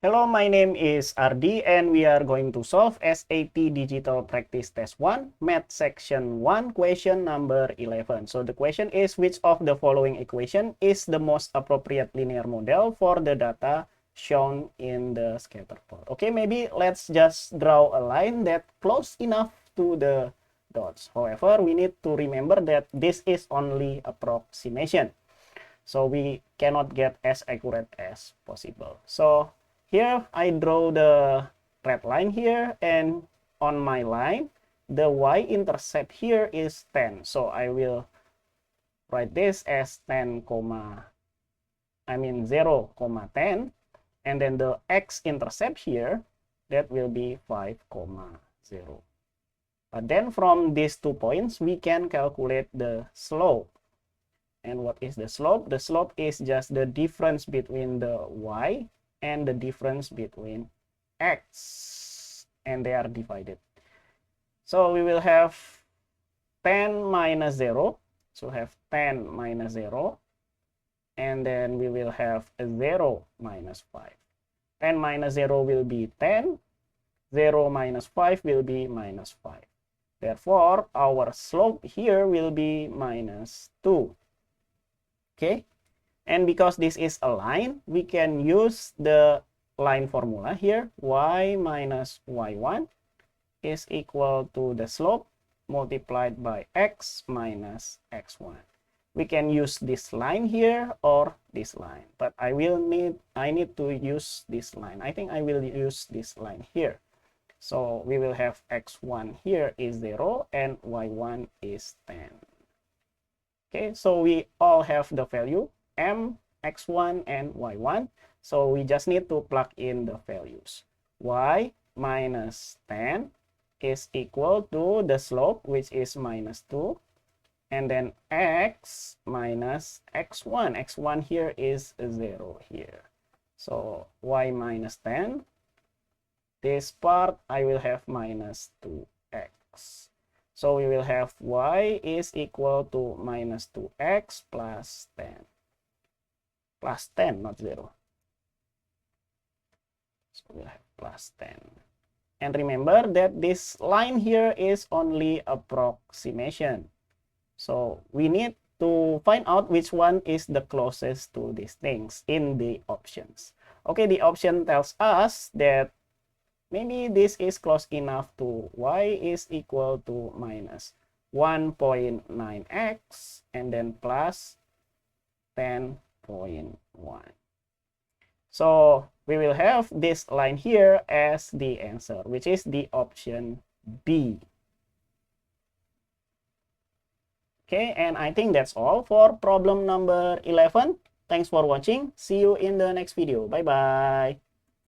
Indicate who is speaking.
Speaker 1: Hello, my name is Ardi and we are going to solve SAT Digital Practice Test 1, Math Section 1, question number 11. So the question is, which of the following equation is the most appropriate linear model for the data shown in the scatter plot? Okay, maybe let's just draw a line that close enough to the dots. However, we need to remember that this is only approximation. So we cannot get as accurate as possible. So here I draw the red line here, and on my line the y-intercept here is 10. So I will write this as 10 0 comma 10, and then the x-intercept here, that will be 5 0. But then from these 2 points we can calculate the slope. And what is the slope? The slope is just the difference between the y and the difference between x, and they are divided. So we will have 10 minus 0. So have 10 minus 0, and then we will have a 0 minus 5. 10 minus 0 will be 10. 0 minus 5 will be minus 5. Therefore, our slope here will be minus 2. Okay, and because this is a line, we can use the line formula here. Y minus y1 is equal to the slope multiplied by x minus x1. We can use this line here or this line, but I need to use this line. I think I will use this line here. So we will have x1 here is 0 and y1 is 10. Okay, so we all have the value m, x1, and y1. So we just need to plug in the values. Y minus 10 is equal to the slope, which is minus 2. And then x minus x1. x1 here is 0 here. So y minus 10. This part I will have minus 2x. So we will have y is equal to minus 2x plus 10. Plus 10, not 0. So we'll have plus 10. And remember that this line here is only approximation. So we need to find out which one is the closest to these things in the options. Okay, the option tells us that maybe this is close enough to y is equal to minus 1.9x and then plus 10.1. So we will have this line here as the answer, which is the option B. Okay, and I think that's all for problem number 11. Thanks for watching. See you in the next video. Bye-bye.